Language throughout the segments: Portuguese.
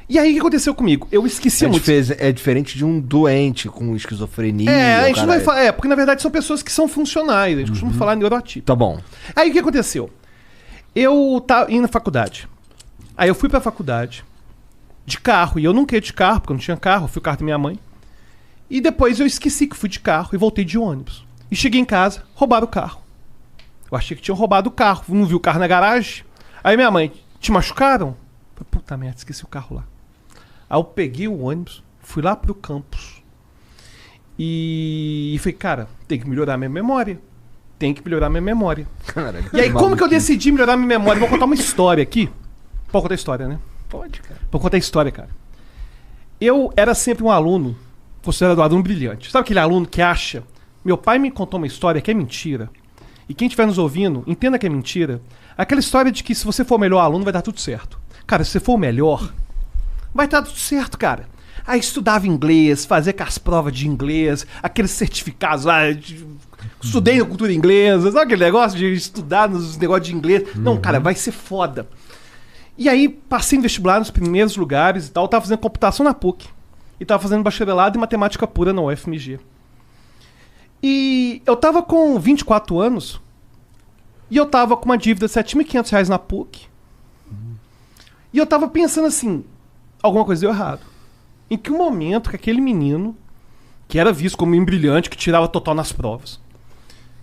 E aí, o que aconteceu comigo? Eu esqueci muito. É diferente de um doente com esquizofrenia. A gente não vai falar. Porque na verdade são pessoas que são funcionais. A gente costuma falar neuroatípico. Tá bom. Aí o que aconteceu? Eu tava indo na faculdade. Aí eu fui pra faculdade de carro. E eu não queria de carro, porque eu não tinha carro. Eu fui o carro da minha mãe. E depois eu esqueci que fui de carro e voltei de ônibus. E cheguei em casa, roubaram o carro. Eu achei que tinham roubado o carro. Não vi o carro na garagem. Aí minha mãe, te machucaram? Falei, puta merda, esqueci o carro lá. Aí eu peguei o ônibus, fui lá pro campus. E falei, cara, tem que melhorar minha memória. Tem que melhorar minha memória. Cara, e aí, como que eu decidi melhorar minha memória? Vou contar uma história aqui. Pode contar a história, né? Pode, cara. Vou contar a história, cara. Eu era sempre um aluno, considerado um aluno brilhante. Sabe aquele aluno que acha... Meu pai me contou uma história que é mentira. E quem estiver nos ouvindo, entenda que é mentira. Aquela história de que se você for o melhor aluno, vai dar tudo certo. Cara, se você for o melhor, vai dar tudo certo, cara. Aí estudava inglês, fazia com as provas de inglês, aqueles certificados lá, estudei na cultura inglesa, sabe aquele negócio de estudar nos negócios de inglês? Não, cara, vai ser foda. E aí, passei em vestibular nos primeiros lugares e tal, tava fazendo computação na PUC. E tava fazendo bacharelado em matemática pura na UFMG. E eu tava com 24 anos e eu tava com uma dívida de R$7.500 na PUC. E eu tava pensando assim, alguma coisa deu errado. Em que momento que aquele menino, que era visto como um brilhante, que tirava total nas provas,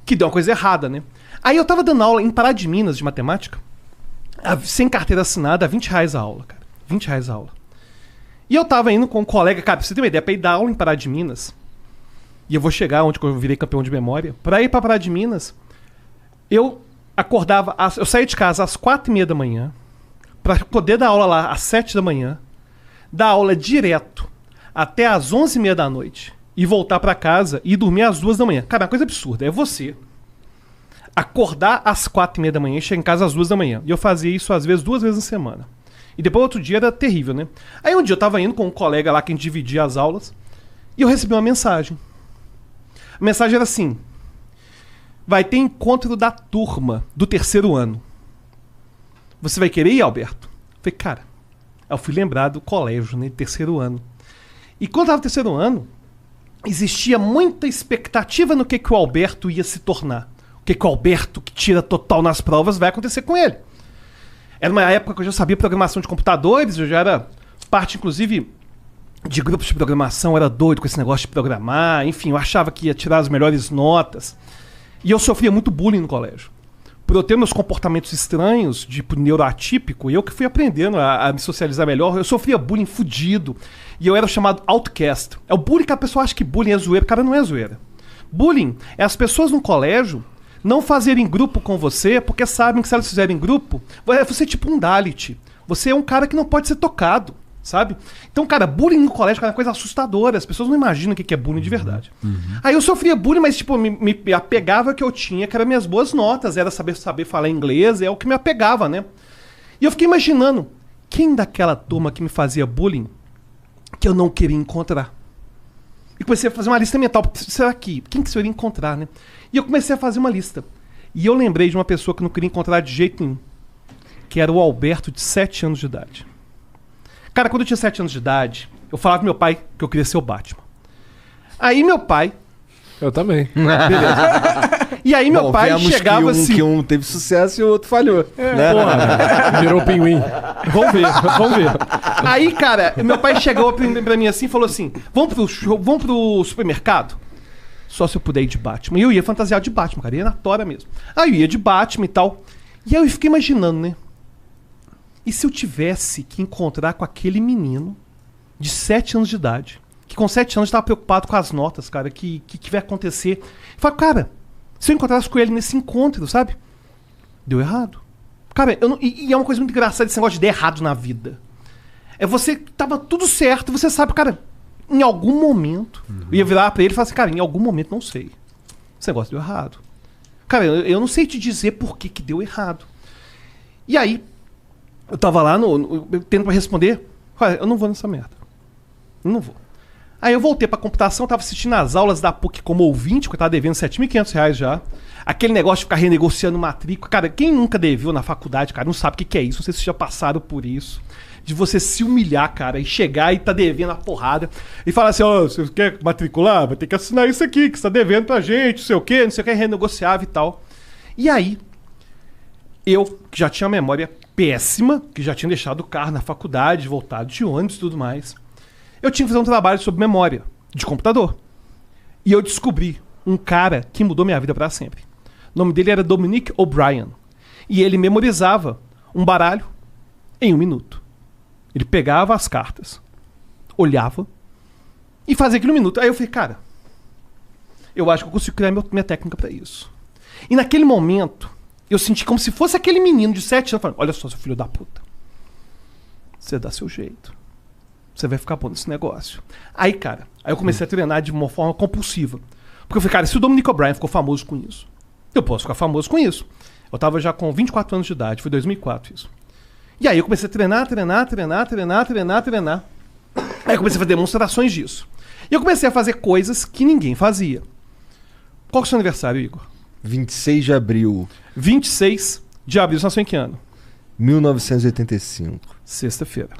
que deu uma coisa errada, né? Aí eu tava dando aula em Pará de Minas de matemática, sem carteira assinada, a R$20 a aula, cara. R$20 a aula. E eu tava indo com um colega, cara, pra você ter uma ideia, pra ir dar aula em Pará de Minas, e eu vou chegar onde eu virei campeão de memória, pra ir pra Pará de Minas, eu saía de casa às 4h30 da manhã, pra poder dar aula lá às 7 da manhã, dar aula direto até às 11h30 da noite e voltar pra casa e dormir às 2 da manhã. Cara, é uma coisa absurda. É você acordar às 4h30 da manhã e chegar em casa às 2 da manhã. E eu fazia isso às vezes 2 vezes na semana. E depois outro dia era terrível, né? Aí um dia eu tava indo com um colega lá que a gente dividia as aulas e eu recebi uma mensagem. A mensagem era assim: vai ter encontro da turma do 3º ano. Você vai querer ir, Alberto? Eu falei, cara, eu fui lembrar do colégio, né, de 3º ano. E quando eu estava no 3º ano, existia muita expectativa no que o Alberto ia se tornar. O que o Alberto, que tira total nas provas, vai acontecer com ele. Era uma época que eu já sabia programação de computadores, eu já era parte, inclusive, de grupos de programação, era doido com esse negócio de programar, enfim, eu achava que ia tirar as melhores notas. E eu sofria muito bullying no colégio. Por eu ter meus comportamentos estranhos, tipo neuroatípico, e eu que fui aprendendo a me socializar melhor, eu sofria bullying fudido. E eu era chamado outcast. É o bullying que a pessoa acha que bullying é zoeira. Cara, não é zoeira. Bullying é as pessoas no colégio não fazerem grupo com você, porque sabem que se elas fizerem grupo, você é tipo um Dalit. Você é um cara que não pode ser tocado, sabe? Então, cara, bullying no colégio é uma coisa assustadora. As pessoas não imaginam o que é bullying de verdade. Aí eu sofria bullying, mas tipo, me apegava ao que eu tinha, que eram minhas boas notas, era saber falar inglês, é o que me apegava, né? E eu fiquei imaginando, quem daquela turma que me fazia bullying que eu não queria encontrar? E comecei a fazer uma lista mental. Será que? Quem que eu iria encontrar, né? E eu comecei a fazer uma lista. E eu lembrei de uma pessoa que eu não queria encontrar de jeito nenhum, que era o Alberto, de 7 anos de idade. Cara, quando eu tinha 7 anos de idade, eu falava pro meu pai que eu queria ser o Batman. Aí meu pai... Eu também. Beleza. E aí meu pai chegava assim... que um teve sucesso e o outro falhou. Né? Porra, virou pinguim. Vamos ver. Aí, cara, meu pai chegou pra mim assim e falou assim, vamos pro supermercado? Só se eu puder ir de Batman. E eu ia fantasiar de Batman, cara, ia na tora mesmo. Aí eu ia de Batman e tal. E aí eu fiquei imaginando, né? E se eu tivesse que encontrar com aquele menino de 7 anos de idade, que com 7 anos estava preocupado com as notas, cara, que vai acontecer. Eu falei, cara, se eu encontrasse com ele nesse encontro, sabe? Deu errado. Cara, e é uma coisa muito engraçada esse negócio de dar errado na vida. É você, tava tudo certo, você sabe, cara, em algum momento, eu ia virar pra ele e falar assim, cara, em algum momento, não sei. Esse negócio deu errado. Cara, eu não sei te dizer por que deu errado. E aí, eu tava lá, tendo pra responder, cara, eu não vou nessa merda. Eu não vou. Aí eu voltei pra computação, tava assistindo as aulas da PUC como ouvinte, porque eu tava devendo R$7.500 já. Aquele negócio de ficar renegociando matrícula. Cara, quem nunca deveu na faculdade, cara, não sabe o que é isso. Não sei se vocês já passaram por isso. de você se humilhar, cara, e chegar e tá devendo a porrada. E falar assim, ó, você quer matricular? Vai ter que assinar isso aqui, que você tá devendo pra gente, não sei o quê, renegociava e tal. E aí, eu, que já tinha memória péssima, que já tinha deixado o carro na faculdade, voltado de ônibus e tudo mais, eu tinha que fazer um trabalho sobre memória, de computador. E eu descobri um cara que mudou minha vida pra sempre. O nome dele era Dominic O'Brien. E ele memorizava um baralho em 1 minuto. Ele pegava as cartas, olhava e fazia aquilo em 1 minuto. Aí eu falei, cara, eu acho que eu consigo criar minha técnica pra isso. E naquele momento, eu senti como se fosse aquele menino de 7 anos falando, olha só, seu filho da puta. Você dá seu jeito. Você vai ficar bom nesse negócio. Aí, cara, eu comecei a treinar de uma forma compulsiva. Porque eu falei, cara, se o Dominic O'Brien ficou famoso com isso, eu posso ficar famoso com isso. Eu tava já com 24 anos de idade, foi 2004 isso. E aí eu comecei a treinar. Aí eu comecei a fazer demonstrações disso. E eu comecei a fazer coisas que ninguém fazia. Qual que é o seu aniversário, Igor? 26 de abril. 26 de abril, você nasceu em que ano? 1985. Sexta-feira.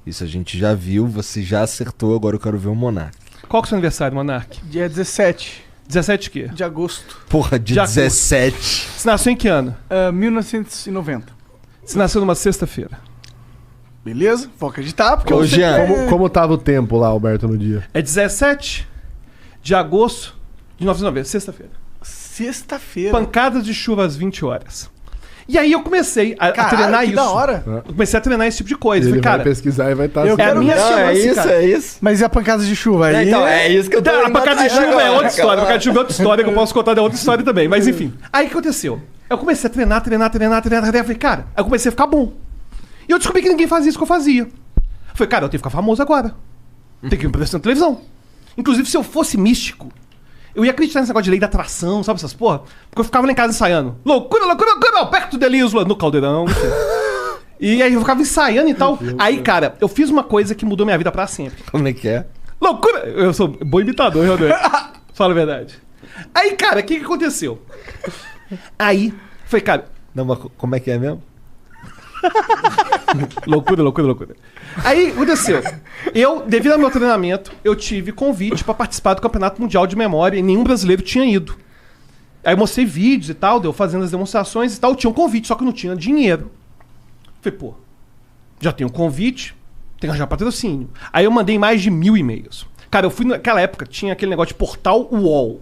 Isso a gente já viu, você já acertou, agora eu quero ver o Monark. Qual que é o seu aniversário, Monark? Dia 17 17 de quê? de agosto. Porra, de Já 17. Você nasceu em que ano? 1990. Você nasceu numa sexta-feira. Beleza? Vou acreditar, porque Ô, eu sei Jean, que Como tava o tempo lá, Alberto, no dia? É 17 de agosto de 1990, sexta-feira. Sexta-feira. Pancadas de chuva às 20 horas. E aí eu comecei a Caralho, treinar que isso. da hora. Eu comecei a treinar esse tipo de coisa. Ele Falei, vai cara, pesquisar e vai estar... Eu é a quero minha ver essa Não, é chance, isso, cara. é isso. Mas e a pancada de chuva aí? Então, é isso que eu tô a pancada de indo chuva atrás é agora, outra história. A cara. pancada de chuva é outra história que eu posso contar de outra história também. Mas enfim. Aí o que aconteceu? Eu comecei a treinar. Eu falei, cara, aí eu comecei a ficar bom. E eu descobri que ninguém fazia isso que eu fazia. Eu falei, cara, eu tenho que ficar famoso agora. Tem que me aparecer na televisão. Inclusive, se eu fosse místico, eu ia acreditar nesse negócio de lei da atração, sabe essas porra? Porque eu ficava lá em casa ensaiando. Loucura, Alberto Delisla, no Caldeirão. E aí eu ficava ensaiando e tal. Aí, cara, eu fiz uma coisa que mudou minha vida pra sempre. Como é que é? Loucura! Eu sou bom imitador, realmente. Fala a verdade. Aí, cara, o que aconteceu? Aí, foi, cara, Não, mas como é que é mesmo? loucura. Aí, aconteceu. Eu, devido ao meu treinamento, eu tive convite pra participar do Campeonato Mundial de Memória e nenhum brasileiro tinha ido. Aí eu mostrei vídeos e tal, deu fazendo as demonstrações e tal, tinha um convite, só que eu não tinha dinheiro. Falei, pô, já tenho um convite, tem que arranjar patrocínio. Aí eu mandei mais de 1000 e-mails. Cara, eu fui naquela época, tinha aquele negócio de portal UOL.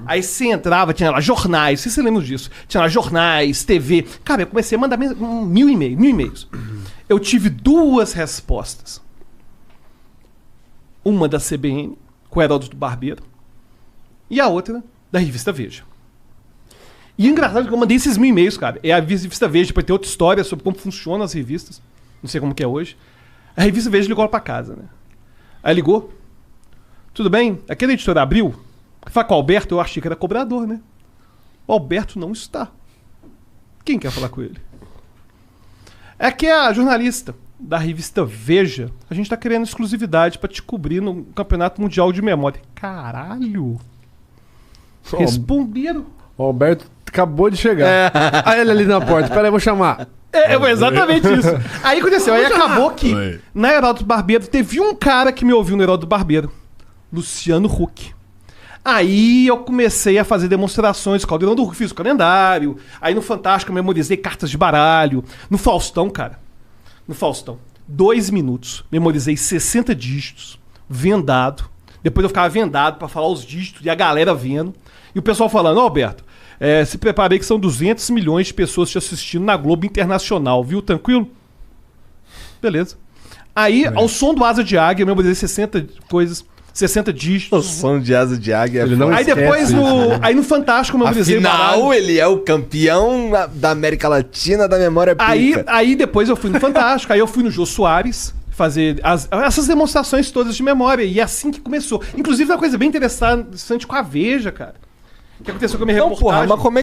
Aí você entrava, tinha lá jornais, não sei se você lembra disso. Tinha lá jornais, TV. Cara, eu comecei a mandar 1000 e-mails. Eu tive 2 respostas. Uma da CBN, com o Heródoto Barbeiro, e a outra da revista Veja. E o engraçado é que eu mandei esses 1000 e-mails, cara. É a revista Veja, depois tem outra história sobre como funcionam as revistas. Não sei como que é hoje. A revista Veja ligou lá pra casa, né? Aí ligou. Tudo bem? Aquele editor abriu. Fala com o Alberto, eu achei que era cobrador, né? O Alberto não está. Quem quer falar com ele? É que é a jornalista da revista Veja. A gente tá querendo exclusividade pra te cobrir no Campeonato Mundial de Memória. Caralho! Responderam. O Alberto acabou de chegar. Aí ele ali na porta. Pera aí, eu vou chamar. Foi exatamente isso. Aí aconteceu, aí acabou que na Heródoto Barbeiro teve um cara que me ouviu no Heródoto Barbeiro. Luciano Huck. Aí eu comecei a fazer demonstrações, Caldeirão do Huck, fiz o calendário. Aí no Fantástico eu memorizei cartas de baralho. No Faustão, cara. No Faustão. 2 minutos. Memorizei 60 dígitos. Vendado. Depois eu ficava vendado pra falar os dígitos e a galera vendo. E o pessoal falando, Alberto, se preparei que são 200 milhões de pessoas te assistindo na Globo Internacional, viu? Tranquilo? Beleza. Aí, ao som do Asa de Águia, eu memorizei 60 coisas, 60 dígitos. O som de asa de águia. Ele não Aí esquece depois, isso, né? aí no Fantástico, eu memorizei Afinal, ele é o campeão da América Latina da memória pica. Aí depois eu fui no Fantástico, aí eu fui no Jô Soares fazer essas demonstrações todas de memória. E é assim que começou. Inclusive, uma coisa bem interessante com a Veja, cara. O que aconteceu com a minha Não, reportagem? porra, mas como é